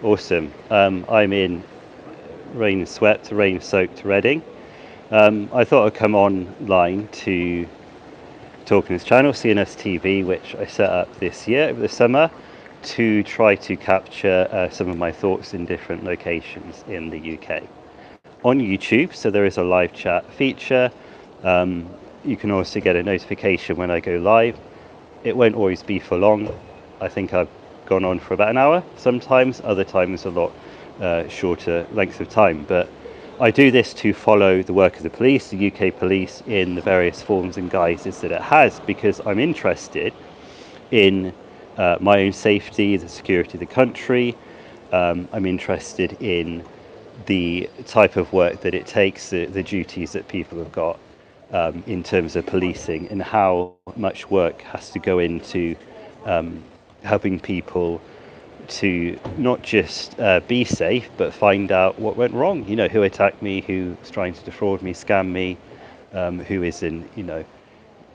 Awesome. I'm in rain-swept, rain-soaked Reading. I thought I'd come online to talk on this channel, CNS-TV, which I set up this year over the summer to try to capture some of my thoughts in different locations in the UK. On YouTube, so there is a live chat feature. You can also get a notification when I go live. It won't always be for long. I think I've gone on for about an hour sometimes, other times a lot shorter lengths of time. But I do this to follow the work of the police, the UK police, in the various forms and guises that it has, because I'm interested in my own safety, the security of the country. I'm interested in the type of work that it takes, the duties that people have got in terms of policing, and how much work has to go into helping people to not just be safe, but find out what went wrong. You know, who attacked me, who's trying to defraud me, scam me, who isn't,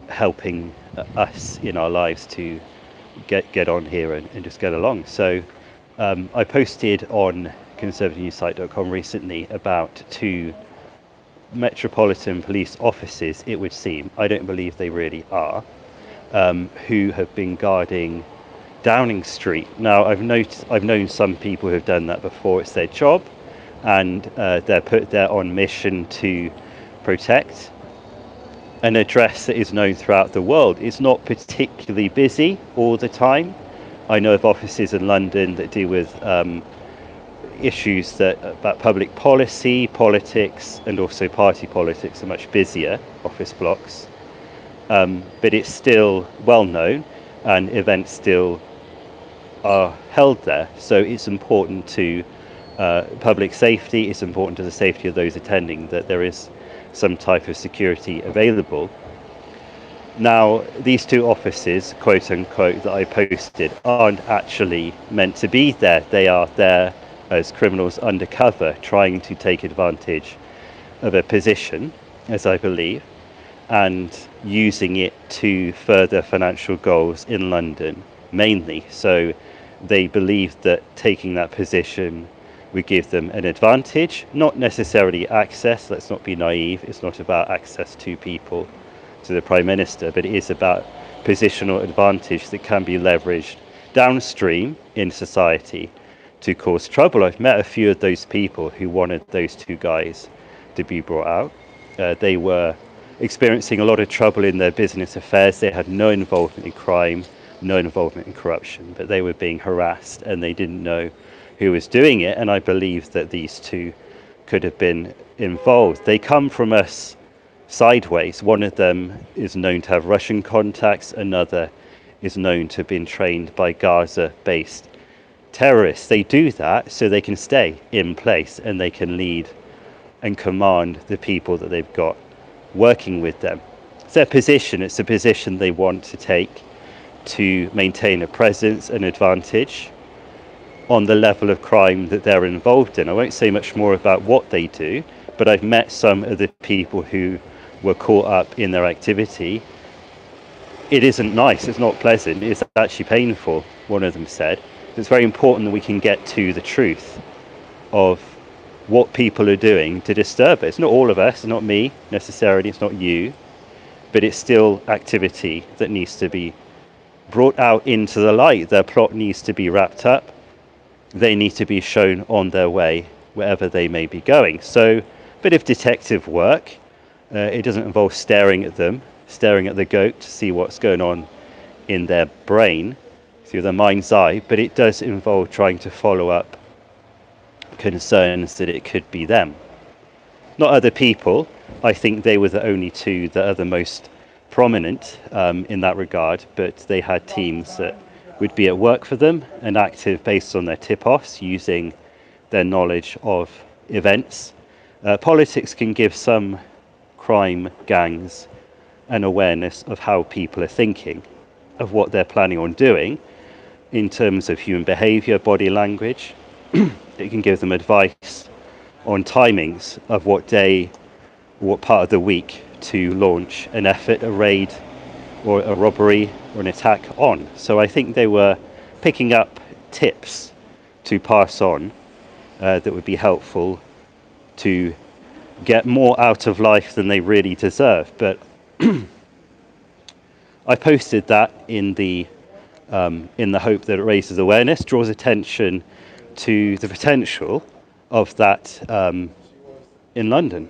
helping us in our lives to get on here and just get along. So I posted on conservativenewssite.com recently about two Metropolitan Police officers, it would seem, I don't believe they really are, who have been guarding Downing Street. Now, I've known some people who have done that before. It's their job, and they're put there on mission to protect an address that is known throughout the world. It's not particularly busy all the time. I know of offices in London that deal with issues about public policy, politics, and also party politics are much busier office blocks. But it's still well known, and events still are held there. So it's important to public safety, it's important to the safety of those attending that there is some type of security available. Now, these two officers, quote unquote, that I posted aren't actually meant to be there. They are there as criminals undercover, trying to take advantage of a position, as I believe, and using it to further financial goals in London mainly. So they believe that taking that position would give them an advantage, not necessarily access. Let's not be naive. It's not about access to people, to the Prime Minister, but it is about positional advantage that can be leveraged downstream in society to cause trouble. I've met a few of those people who wanted those two guys to be brought out. They were experiencing a lot of trouble in their business affairs. They had no involvement in crime, no involvement in corruption, but they were being harassed and they didn't know who was doing it. And I believe that these two could have been involved. They come from us sideways. One of them is known to have Russian contacts, another is known to have been trained by Gaza-based terrorists. They do that so they can stay in place and they can lead and command the people that they've got working with them. It's their position, it's a position they want to take to maintain a presence, an advantage on the level of crime that they're involved in. I won't say much more about what they do, but I've met some of the people who were caught up in their activity. It isn't nice, it's not pleasant, it's actually painful, one of them said. It's very important that we can get to the truth of what people are doing to disturb it. It's not all of us, it's not me necessarily, it's not you, but it's still activity that needs to be brought out into the light. Their plot needs to be wrapped up. They need to be shown on their way wherever they may be going. So, a bit of detective work. It doesn't involve staring at them, staring at the goat to see what's going on in their brain through their mind's eye, but it does involve trying to follow up concerns that it could be them. Not other people. I think they were the only two that are the most prominent in that regard, but they had teams that would be at work for them and active based on their tip-offs, using their knowledge of events. Politics can give some crime gangs an awareness of how people are thinking, of what they're planning on doing in terms of human behavior, body language. It can give them advice on timings of what day, what part of the week to launch an effort, a raid or a robbery or an attack on. So I think they were picking up tips to pass on that would be helpful to get more out of life than they really deserve. But I posted that in the hope that it raises awareness, draws attention to the potential of that in London.